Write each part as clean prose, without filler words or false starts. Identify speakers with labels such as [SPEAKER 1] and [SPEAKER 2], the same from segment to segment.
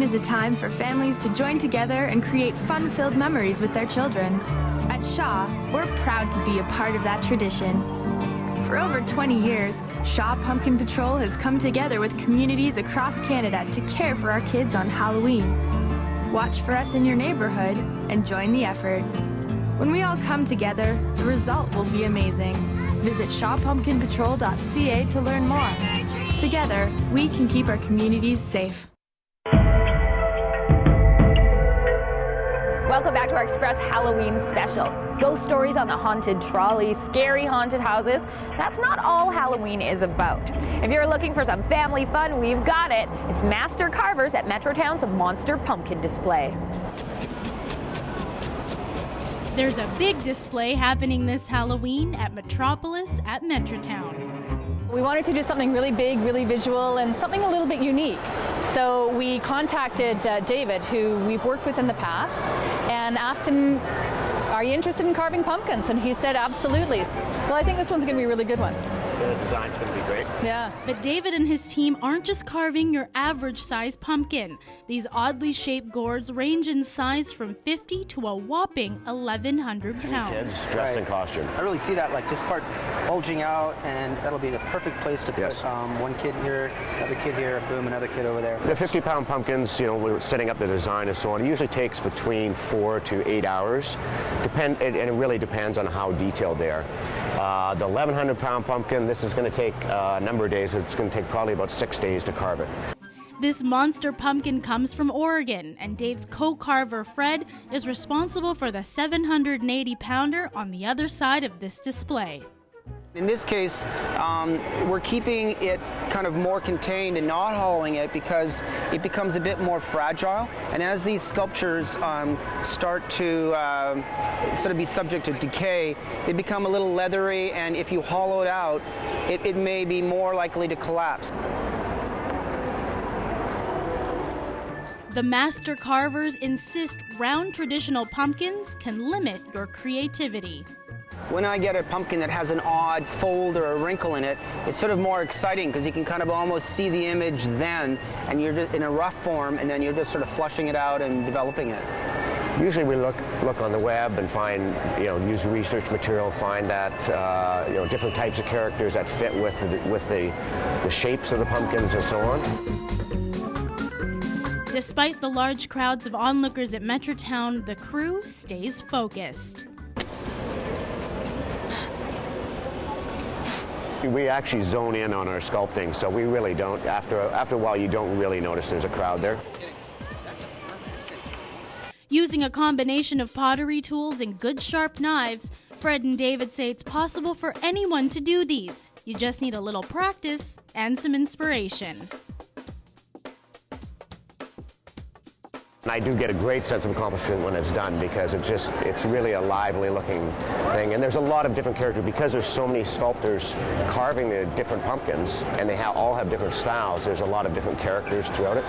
[SPEAKER 1] is a time for families to join together and create fun-filled memories with their children. At Shaw, we're proud to be a part of that tradition. For over 20 years, Shaw Pumpkin Patrol has come together with communities across Canada to care for our kids on Halloween. Watch for us in your neighborhood and join the effort. When we all come together, the result will be amazing. Visit shawpumpkinpatrol.ca to learn more. Together, we can keep our communities safe.
[SPEAKER 2] Welcome back to our Express Halloween special. Ghost stories on the haunted trolley, scary haunted houses. That's not all Halloween is about. If you're looking for some family fun, we've got it. It's Master Carvers at Metrotown's Monster Pumpkin Display.
[SPEAKER 3] There's a big display happening this Halloween at Metropolis at Metrotown.
[SPEAKER 4] We wanted to do something really big, really visual, and something a little bit unique. So we contacted David, who we've worked with in the past, and asked him, are you interested in carving pumpkins? And he said, absolutely. Well, I think this one's going to be a really good one.
[SPEAKER 5] The design's going to be great.
[SPEAKER 4] Yeah.
[SPEAKER 3] But David and his team aren't just carving your average size pumpkin. These oddly shaped gourds range in size from 50 to a whopping 1,100 pounds.
[SPEAKER 5] Kids dressed in costume.
[SPEAKER 6] I really see that, like this part bulging out, and that'll be the perfect place to put one kid here, another kid here, boom, another kid over there.
[SPEAKER 5] The 50-pound pumpkins, you know, we're setting up the design and so on. It usually takes between 4 to 8 hours. And it really depends on how detailed they are. The 1,100-pound pumpkin, this is going to take a number of days. It's going to take probably about 6 days to carve it.
[SPEAKER 3] This monster pumpkin comes from Oregon, and Dave's co-carver Fred is responsible for the 780-pounder on the other side of this display.
[SPEAKER 6] In this case, we're keeping it kind of more contained and not hollowing it because it becomes a bit more fragile. And as these sculptures start to sort of be subject to decay, they become a little leathery, and if you hollow it out, it may be more likely to collapse.
[SPEAKER 3] The master carvers insist round traditional pumpkins can limit your creativity.
[SPEAKER 6] When I get a pumpkin that has an odd fold or a wrinkle in it, it's sort of more exciting because you can kind of almost see the image then, and you're just in a rough form, and then you're just sort of flushing it out and developing it.
[SPEAKER 5] Usually we look on the web and find, use research material, find that, different types of characters that fit with the shapes of the pumpkins and so on.
[SPEAKER 3] Despite the large crowds of onlookers at Metrotown, the crew stays focused.
[SPEAKER 5] We actually zone in on our sculpting, so we really don't. After a while, you don't really notice there's a crowd there.
[SPEAKER 3] Using a combination of pottery tools and good sharp knives, Fred and David say it's possible for anyone to do these. You just need a little practice and some inspiration.
[SPEAKER 5] And I do get a great sense of accomplishment when it's done because it's really a lively looking thing. And there's a lot of different characters because there's so many sculptors carving the different pumpkins, and they all have different styles. There's a lot of different characters throughout it.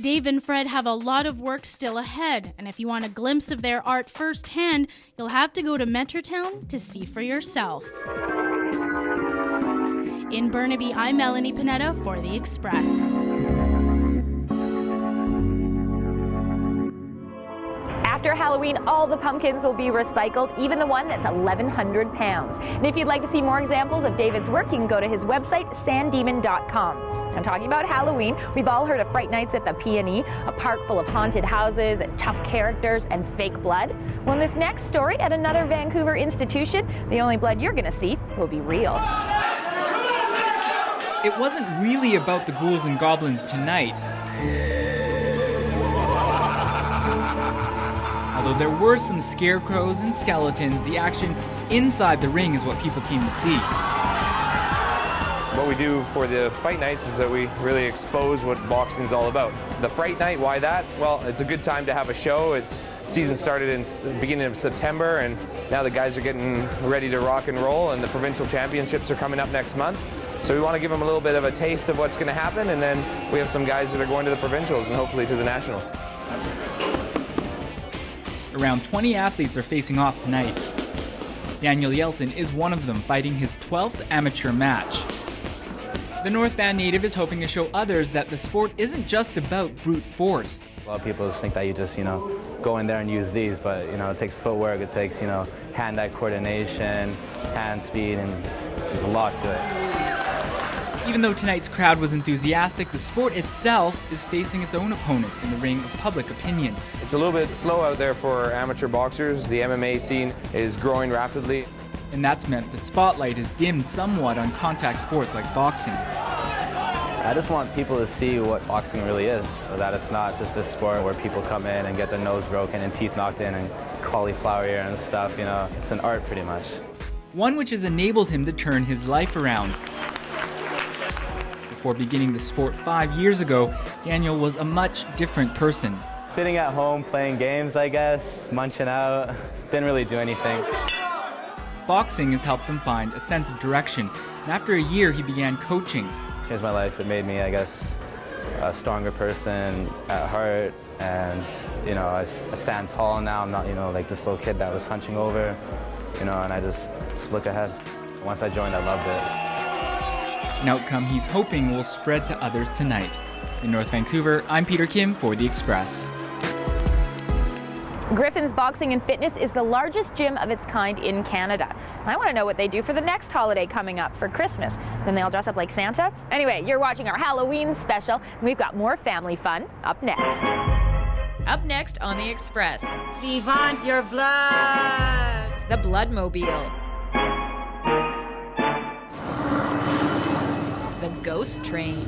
[SPEAKER 3] Dave and Fred have a lot of work still ahead, and if you want a glimpse of their art firsthand, you'll have to go to Metrotown to see for yourself. In Burnaby, I'm Melanie Pineda for The Express.
[SPEAKER 2] After Halloween, all the pumpkins will be recycled, even the one that's 1,100 pounds. And if you'd like to see more examples of David's work, you can go to his website, sandemon.com. And talking about Halloween, we've all heard of Frights Nights at the Pineda, a park full of haunted houses, tough characters, and fake blood. Well, in this next story, at another Vancouver institution, the only blood you're going to see will be real.
[SPEAKER 7] It wasn't really about the ghouls and goblins tonight. Although there were some scarecrows and skeletons, the action inside the ring is what people came to see.
[SPEAKER 8] What we do for the Fright Nights is that we really expose what boxing's all about. The Fright Night, why that? Well, it's a good time to have a show. Season started in the beginning of September, and now the guys are getting ready to rock and roll, and the provincial championships are coming up next month. So we want to give them a little bit of a taste of what's going to happen, and then we have some guys that are going to the provincials and hopefully to the nationals.
[SPEAKER 7] Around 20 athletes are facing off tonight. Daniel Yelton is one of them, fighting his 12th amateur match. The North Van native is hoping to show others that the sport isn't just about brute force.
[SPEAKER 9] A lot of people just think that you just, go in there and use these, but, it takes footwork, it takes, hand-eye coordination, hand speed, and there's a lot to it.
[SPEAKER 7] Even though tonight's crowd was enthusiastic, the sport itself is facing its own opponent in the ring of public opinion.
[SPEAKER 8] It's a little bit slow out there for amateur boxers. The MMA scene is growing rapidly.
[SPEAKER 7] And that's meant the spotlight is dimmed somewhat on contact sports like boxing.
[SPEAKER 9] I just want people to see what boxing really is, that it's not just a sport where people come in and get their nose broken and teeth knocked in and cauliflower ear and stuff, It's an art pretty much.
[SPEAKER 7] One which has enabled him to turn his life around. Before beginning the sport 5 years ago, Daniel was a much different person.
[SPEAKER 9] Sitting at home playing games, I guess, munching out, didn't really do anything.
[SPEAKER 7] Boxing has helped him find a sense of direction, and after a year he began coaching.
[SPEAKER 9] It changed my life. It made me, I guess, a stronger person at heart, and I stand tall now. I'm not like this little kid that was hunching over, and I just look ahead. Once I joined, I loved it.
[SPEAKER 7] An outcome he's hoping will spread to others tonight. In North Vancouver, I'm Peter Kim for The Express.
[SPEAKER 2] Griffins Boxing and Fitness is the largest gym of its kind in Canada. I want to know what they do for the next holiday coming up for Christmas. Then they all dress up like Santa? Anyway, you're watching our Halloween special, and we've got more family fun up next. Up next on The Express.
[SPEAKER 10] Vivant your blood!
[SPEAKER 2] The Bloodmobile. The Ghost Train.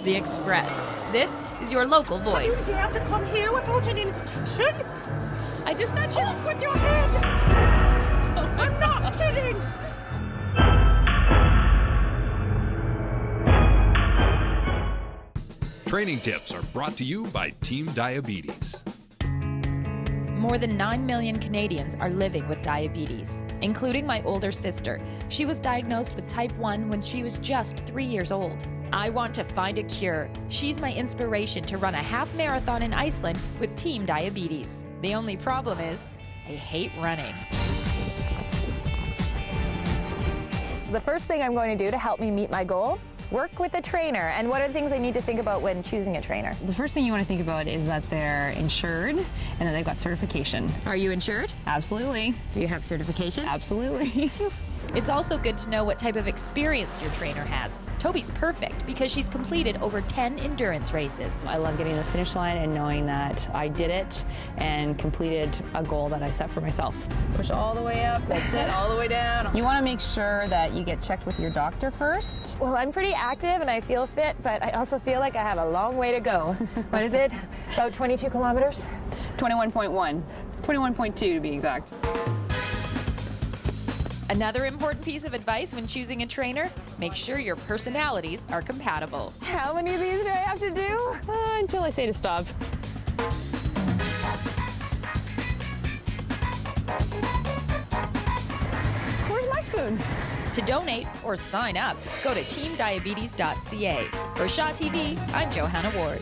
[SPEAKER 2] The Express. This is your local voice.
[SPEAKER 10] You dare to come here without an invitation?
[SPEAKER 2] I just nudged you.
[SPEAKER 10] Off with your head! I'm not kidding!
[SPEAKER 11] Training tips are brought to you by Team Diabetes.
[SPEAKER 2] More than 9 million Canadians are living with diabetes, including my older sister. She was diagnosed with type 1 when she was just 3 years old. I want to find a cure. She's my inspiration to run a half marathon in Iceland with Team Diabetes. The only problem is, I hate running. The first thing I'm going to do to help me meet my goal, work with a trainer. And what are the things I need to think about when choosing a trainer?
[SPEAKER 12] The first thing you want to think about is that they're insured and that they've got certification.
[SPEAKER 2] Are you insured?
[SPEAKER 12] Absolutely.
[SPEAKER 2] Do you have certification?
[SPEAKER 12] Absolutely.
[SPEAKER 2] It's also good to know what type of experience your trainer has. Toby's perfect because she's completed over 10 endurance races.
[SPEAKER 12] I love getting to the finish line and knowing that I did it and completed a goal that I set for myself.
[SPEAKER 10] Push all the way up, that's it, all the way down.
[SPEAKER 12] You want to make sure that you get checked with your doctor first.
[SPEAKER 2] Well, I'm pretty active and I feel fit, but I also feel like I have a long way to go. What is it? About 22 kilometers?
[SPEAKER 12] 21.1. 21.2 to be exact.
[SPEAKER 2] Another important piece of advice when choosing a trainer, make sure your personalities are compatible. How many of these do I have to do?
[SPEAKER 12] Until I say to stop. Where's my spoon?
[SPEAKER 2] To donate or sign up, go to teamdiabetes.ca. For Shaw TV, I'm Johanna Ward.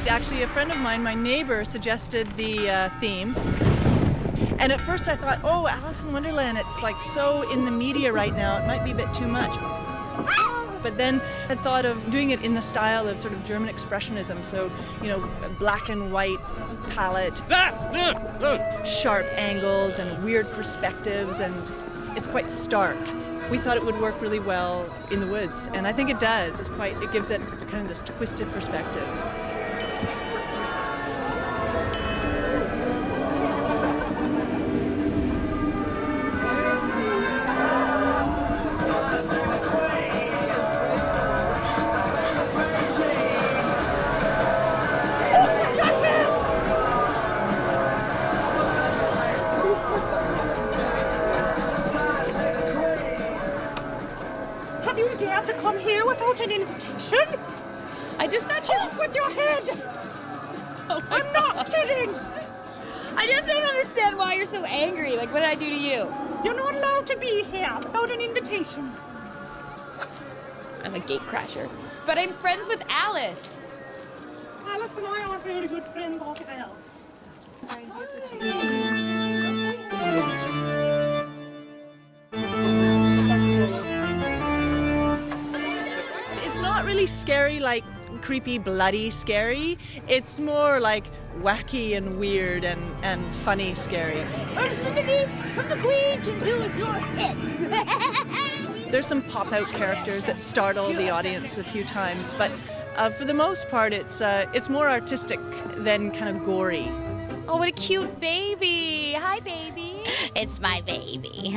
[SPEAKER 10] Actually, a friend of mine, my neighbor, suggested the theme. And at first I thought, oh, Alice in Wonderland, it's like so in the media right now, it might be a bit too much. But then I thought of doing it in the style of sort of German expressionism, so, black and white palette, sharp angles and weird perspectives, and it's quite stark. We thought it would work really well in the woods, and I think it does. It gives it kind of this twisted perspective. Have you dared to come here without an invitation?
[SPEAKER 2] I just nudged you.
[SPEAKER 10] Off with your head! I'm not kidding!
[SPEAKER 2] I just don't understand why you're so angry. Like, what did I do to you?
[SPEAKER 13] You're not allowed to be here without an invitation.
[SPEAKER 2] I'm a gatecrasher. But I'm friends with Alice.
[SPEAKER 13] Alice and I aren't really good friends ourselves.
[SPEAKER 10] It's not really scary like creepy, bloody scary. It's more like wacky and weird and funny scary.
[SPEAKER 14] Mercenary from the Queen to lose your head.
[SPEAKER 10] There's some pop-out characters that startle the audience a few times, but for the most part, it's more artistic than kind of gory.
[SPEAKER 2] Oh, what a cute baby. Hi, baby.
[SPEAKER 14] It's my baby.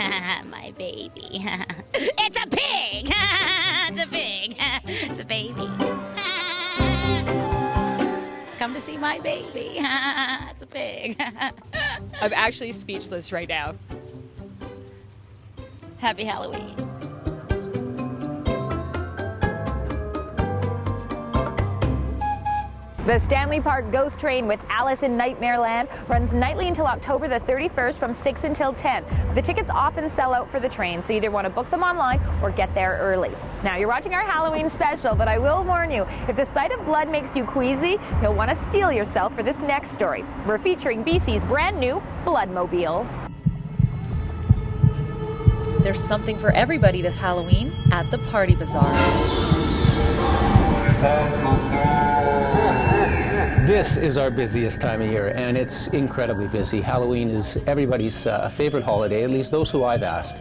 [SPEAKER 14] My baby. It's a pig. It's a pig. It's a baby. Come to see my baby. It's a pig.
[SPEAKER 2] I'm actually speechless right now.
[SPEAKER 14] Happy Halloween.
[SPEAKER 2] The Stanley Park Ghost Train with Alice in Nightmareland runs nightly until October the 31st from 6 until 10. The tickets often sell out for the train, so you either want to book them online or get there early. Now, you're watching our Halloween special, but I will warn you, if the sight of blood makes you queasy, you'll want to steel yourself for this next story. We're featuring BC's brand new Bloodmobile.
[SPEAKER 15] There's something for everybody this Halloween at the Party Bazaar.
[SPEAKER 16] This is our busiest time of year, and it's incredibly busy. Halloween is everybody's favorite holiday, at least those who I've asked.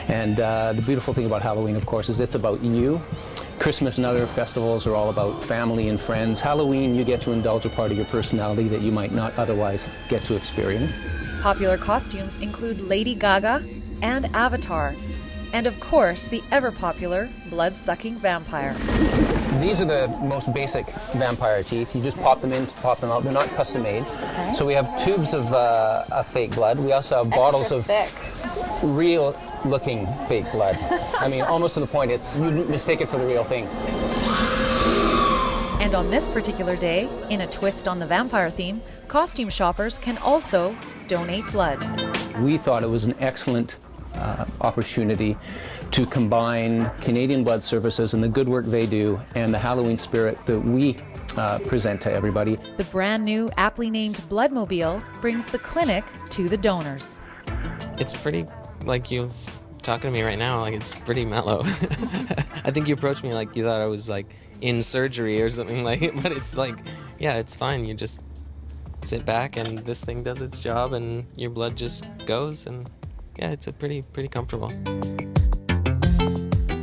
[SPEAKER 16] And the beautiful thing about Halloween, of course, is it's about you. Christmas and other festivals are all about family and friends. Halloween, you get to indulge a part of your personality that you might not otherwise get to experience.
[SPEAKER 15] Popular costumes include Lady Gaga and Avatar, and of course, the ever-popular blood-sucking vampire.
[SPEAKER 17] These are the most basic vampire teeth. You just pop them in, pop them out. They're not custom made. Okay. So we have tubes of fake blood. We also have bottles of real-looking fake blood. I mean, almost to the point you mistake it for the real thing.
[SPEAKER 15] And on this particular day, in a twist on the vampire theme, costume shoppers can also donate blood.
[SPEAKER 16] We thought it was an excellent opportunity to combine Canadian Blood Services and the good work they do and the Halloween spirit that we present to everybody.
[SPEAKER 15] The brand new, aptly named Bloodmobile brings the clinic to the donors.
[SPEAKER 18] It's pretty, like you talking to me right now, like it's pretty mellow. I think you approached me like you thought I was like in surgery or something like it, but it's like, yeah, it's fine. You just sit back and this thing does its job and your blood just goes, and yeah, it's a pretty comfortable.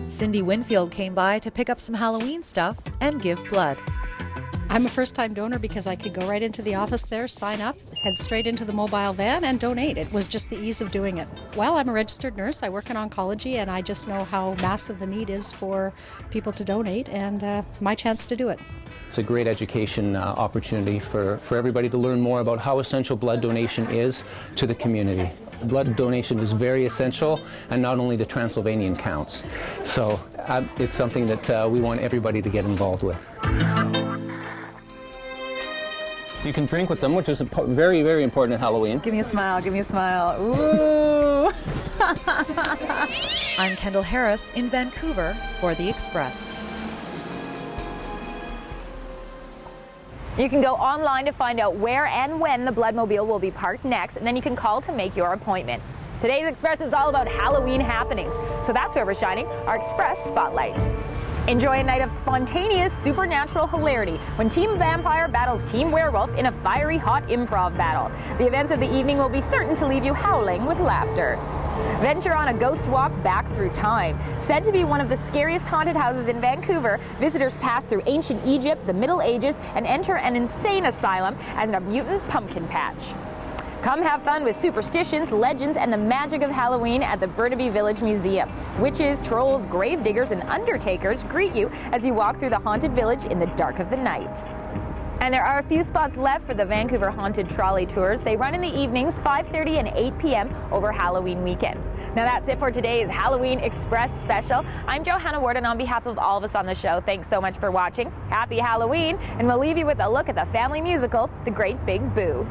[SPEAKER 15] Cindy Winfield came by to pick up some Halloween stuff and give blood.
[SPEAKER 19] I'm a first-time donor because I could go right into the office there, sign up, head straight into the mobile van and donate. It was just the ease of doing it. Well, I'm a registered nurse. I work in oncology, and I just know how massive the need is for people to donate, and my chance to do it.
[SPEAKER 16] It's a great education opportunity for everybody to learn more about how essential blood donation is to the community. Blood donation is very essential, and not only the Transylvanian counts. So it's something that we want everybody to get involved with. You can drink with them, which is very, very important at Halloween.
[SPEAKER 20] Give me a smile, give me a smile. Ooh!
[SPEAKER 15] I'm Kendall Harris in Vancouver for the Express.
[SPEAKER 2] You can go online to find out where and when the Bloodmobile will be parked next, and then you can call to make your appointment. Today's Express is all about Halloween happenings, so that's where we're shining our Express Spotlight. Enjoy a night of spontaneous supernatural hilarity when Team Vampire battles Team Werewolf in a fiery hot improv battle. The events of the evening will be certain to leave you howling with laughter. Venture on a ghost walk back through time. Said to be one of the scariest haunted houses in Vancouver, visitors pass through ancient Egypt, the Middle Ages, and enter an insane asylum and a mutant pumpkin patch. Come have fun with superstitions, legends, and the magic of Halloween at the Burnaby Village Museum. Witches, trolls, gravediggers, and undertakers greet you as you walk through the haunted village in the dark of the night. And there are a few spots left for the Vancouver Haunted Trolley Tours. They run in the evenings, 5:30 and 8 p.m. over Halloween weekend. Now that's it for today's Halloween Express special. I'm Johanna Warden on behalf of all of us on the show. Thanks so much for watching. Happy Halloween, and we'll leave you with a look at the family musical, The Great Big Boo.